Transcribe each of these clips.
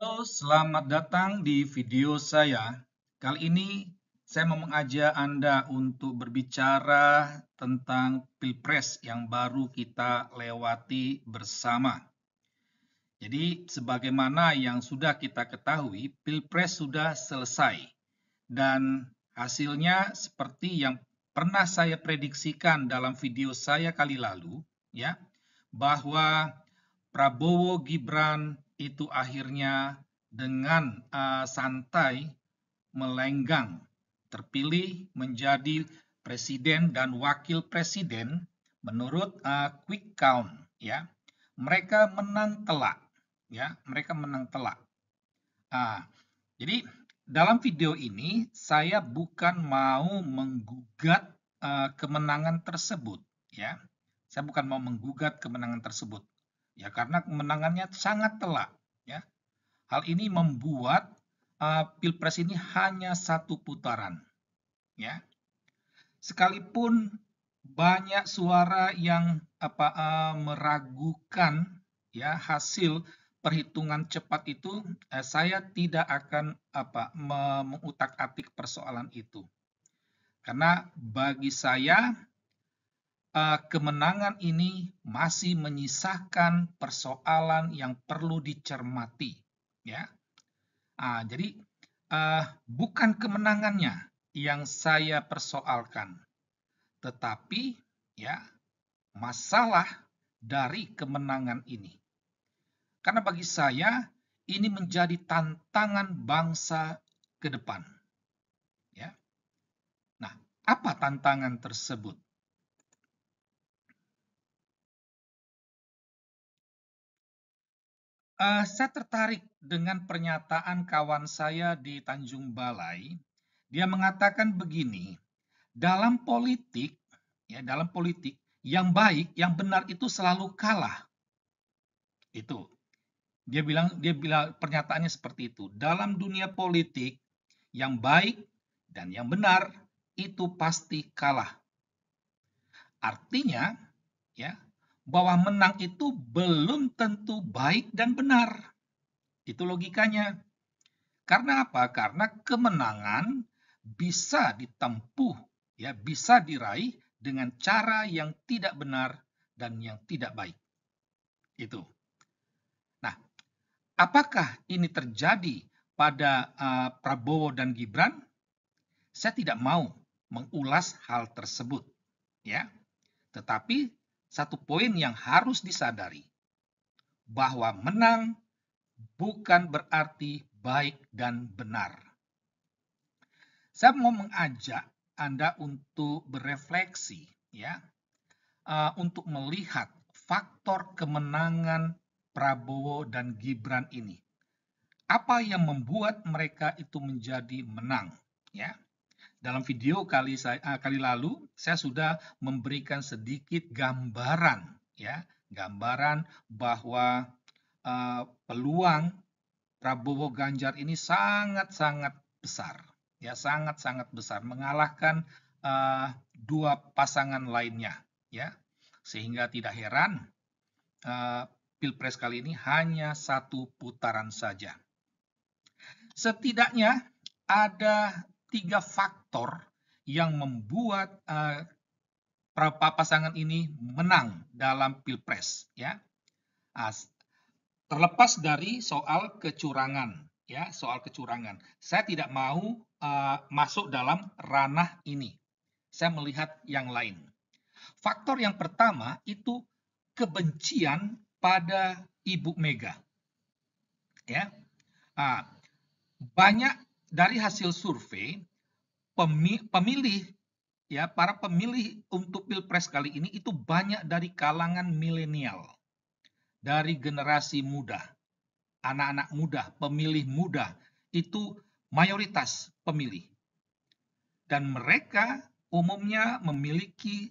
Halo, selamat datang di video saya. Kali ini saya mau mengajak Anda untuk berbicara tentang Pilpres yang baru kita lewati bersama. Jadi, sebagaimana yang sudah kita ketahui, Pilpres sudah selesai dan hasilnya seperti yang pernah saya prediksikan dalam video saya kali lalu, ya, bahwa Prabowo Gibran itu akhirnya dengan santai melenggang terpilih menjadi presiden dan wakil presiden menurut quick count, ya. Mereka menang telak, ya. Mereka menang telak. Jadi dalam video ini saya bukan mau menggugat kemenangan tersebut, ya. Saya bukan mau menggugat kemenangan tersebut, ya, karena kemenangannya sangat telak, ya. Hal ini membuat Pilpres ini hanya satu putaran, ya. Sekalipun banyak suara yang meragukan, ya, hasil perhitungan cepat itu, saya tidak akan mengutak-atik persoalan itu. Karena bagi saya kemenangan ini masih menyisakan persoalan yang perlu dicermati, ya. Jadi bukan kemenangannya yang saya persoalkan, tetapi ya masalah dari kemenangan ini. Karena bagi saya ini menjadi tantangan bangsa ke depan. Ya. Nah, apa tantangan tersebut? Saya tertarik dengan pernyataan kawan saya di Tanjung Balai. Dia mengatakan begini, dalam politik, ya, dalam politik yang baik, yang benar itu selalu kalah. Itu. Dia bilang pernyataannya seperti itu. Dalam dunia politik, yang baik dan yang benar itu pasti kalah. Artinya, ya, bahwa menang itu belum tentu baik dan benar. Itu logikanya. Karena apa? Karena kemenangan bisa ditempuh, ya, bisa diraih dengan cara yang tidak benar dan yang tidak baik. Itu. Nah, apakah ini terjadi pada Prabowo dan Gibran? Saya tidak mau mengulas hal tersebut, ya. Tetapi satu poin yang harus disadari, bahwa menang bukan berarti baik dan benar. Saya mau mengajak Anda untuk berefleksi, ya, untuk melihat faktor kemenangan Prabowo dan Gibran ini. Apa yang membuat mereka itu menjadi menang, ya? Dalam video kali lalu saya sudah memberikan sedikit gambaran, ya, gambaran bahwa peluang Prabowo Ganjar ini sangat-sangat besar, ya, sangat-sangat besar mengalahkan dua pasangan lainnya, ya, sehingga tidak heran Pilpres kali ini hanya satu putaran saja. Setidaknya ada 3 faktor yang membuat pasangan ini menang dalam Pilpres, ya. Terlepas dari soal kecurangan, ya, soal kecurangan. Saya tidak mau masuk dalam ranah ini. Saya melihat yang lain. Faktor yang pertama itu kebencian pada Ibu Mega, ya. Banyak dari hasil survei pemilih, ya, para pemilih untuk Pilpres kali ini itu banyak dari kalangan milenial, dari generasi muda, anak-anak muda, pemilih muda, itu mayoritas pemilih. Dan mereka umumnya memiliki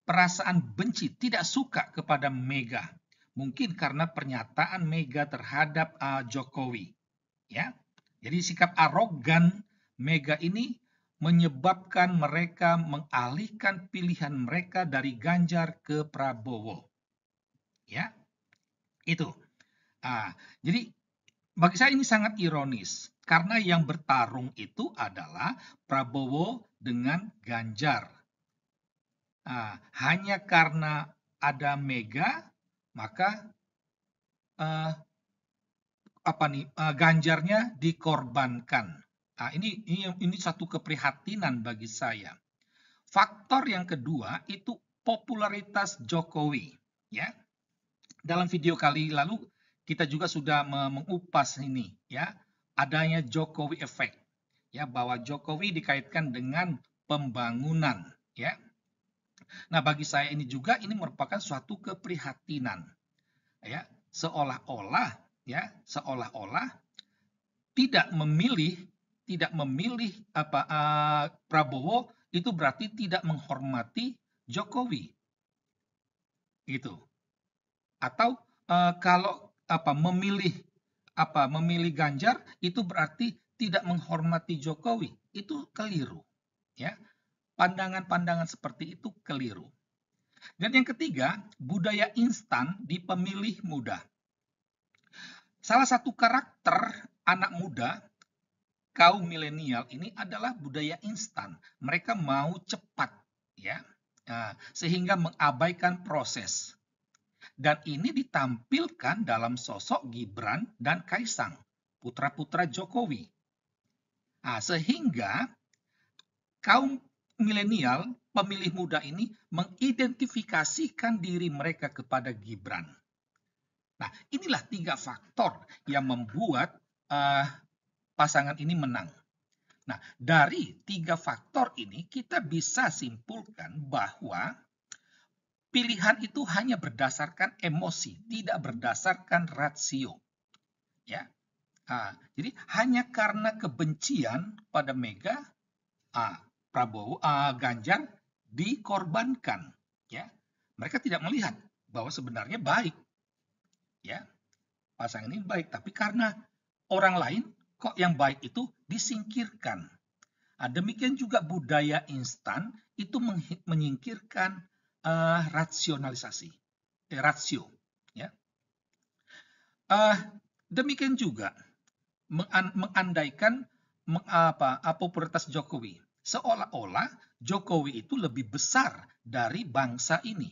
perasaan benci, tidak suka kepada Mega. Mungkin karena pernyataan Mega terhadap Jokowi, ya. Jadi sikap arogan Mega ini menyebabkan mereka mengalihkan pilihan mereka dari Ganjar ke Prabowo, ya. Itu. Jadi bagi saya ini sangat ironis, karena yang bertarung itu adalah Prabowo dengan Ganjar. Hanya karena ada Mega, maka Ganjarnya dikorbankan. Ini satu keprihatinan bagi saya. Faktor yang kedua itu popularitas Jokowi. Ya, dalam video kali lalu kita juga sudah mengupas ini, ya, adanya Jokowi effect, ya, bahwa Jokowi dikaitkan dengan pembangunan, ya. Nah, bagi saya ini juga ini merupakan suatu keprihatinan, ya, seolah-olah tidak memilih Prabowo itu berarti tidak menghormati Jokowi, gitu. Atau kalau memilih Ganjar itu berarti tidak menghormati Jokowi, itu keliru, ya. Pandangan-pandangan seperti itu keliru. Dan yang ketiga, budaya instan di pemilih muda. Salah satu karakter anak muda kaum milenial ini adalah budaya instan. Mereka mau cepat, ya, sehingga mengabaikan proses. Dan ini ditampilkan dalam sosok Gibran dan Kaisang, putra-putra Jokowi. Sehingga kaum milenial, pemilih muda ini mengidentifikasikan diri mereka kepada Gibran. Nah, inilah 3 faktor yang membuat pasangan ini menang. Nah, dari 3 faktor ini kita bisa simpulkan bahwa pilihan itu hanya berdasarkan emosi, tidak berdasarkan rasio. Ya, jadi hanya karena kebencian pada Mega, Prabowo, Ganjar dikorbankan. Ya, mereka tidak melihat bahwa sebenarnya baik. Ya, pasangan ini baik, tapi karena orang lain kok yang baik itu disingkirkan. Demikian juga budaya instan itu menyingkirkan rasionalisasi, rasio. Ya. Demikian juga mengandaikan popularitas Jokowi. Seolah-olah Jokowi itu lebih besar dari bangsa ini.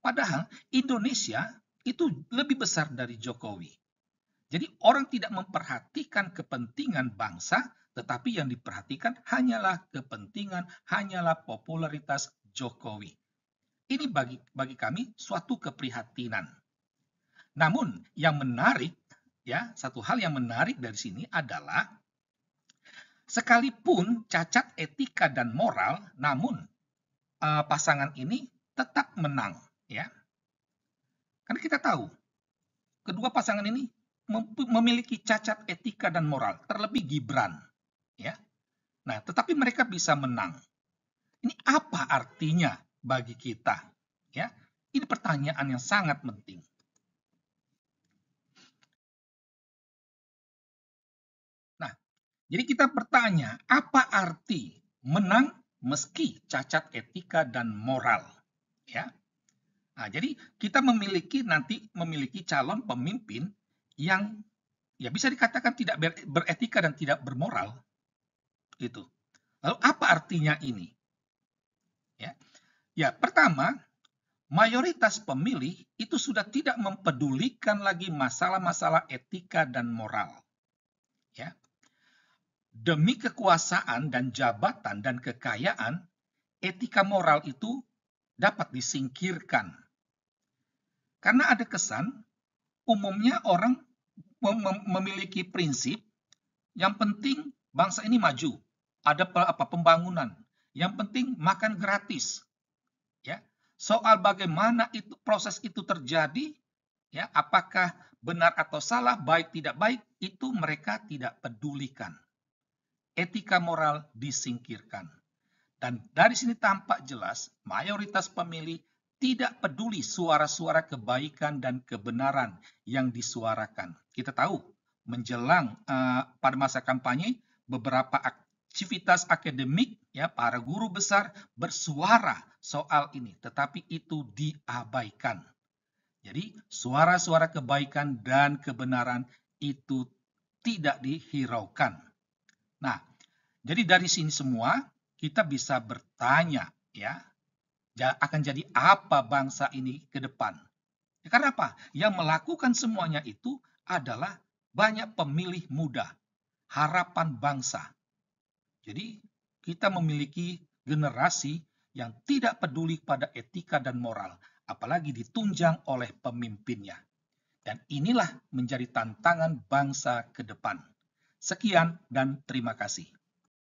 Padahal Indonesia itu lebih besar dari Jokowi. Jadi orang tidak memperhatikan kepentingan bangsa, tetapi yang diperhatikan hanyalah popularitas Jokowi. Ini bagi kami suatu keprihatinan. Namun yang menarik, ya, satu hal yang menarik dari sini adalah sekalipun cacat etika dan moral, namun pasangan ini tetap menang, ya. Karena kita tahu kedua pasangan ini memiliki cacat etika dan moral, terlebih Gibran, ya. Nah, tetapi mereka bisa menang. Ini apa artinya bagi kita, ya? Ini pertanyaan yang sangat penting. Nah, jadi kita bertanya, apa arti menang meski cacat etika dan moral, ya? Jadi kita memiliki calon pemimpin yang ya bisa dikatakan tidak beretika dan tidak bermoral, gitu. Lalu apa artinya ini? Ya, pertama, mayoritas pemilih itu sudah tidak mempedulikan lagi masalah-masalah etika dan moral. Ya. Demi kekuasaan dan jabatan dan kekayaan, etika moral itu dapat disingkirkan. Karena ada kesan, umumnya orang memiliki prinsip, yang penting bangsa ini maju, ada pembangunan, yang penting makan gratis. Ya, soal bagaimana proses itu terjadi, ya, apakah benar atau salah, baik tidak baik, itu mereka tidak pedulikan. Etika moral disingkirkan. Dan dari sini tampak jelas mayoritas pemilih tidak peduli suara-suara kebaikan dan kebenaran yang disuarakan. Kita tahu menjelang pada masa kampanye beberapa aktivitas akademik, ya, para guru besar bersuara soal ini, tetapi itu diabaikan. Jadi suara-suara kebaikan dan kebenaran itu tidak dihiraukan. Nah, jadi dari sini semua kita bisa bertanya ya, akan jadi apa bangsa ini ke depan? Ya, karena apa? Yang melakukan semuanya itu adalah banyak pemilih muda, harapan bangsa. Jadi kita memiliki generasi yang tidak peduli pada etika dan moral, apalagi ditunjang oleh pemimpinnya. Dan inilah menjadi tantangan bangsa ke depan. Sekian dan terima kasih.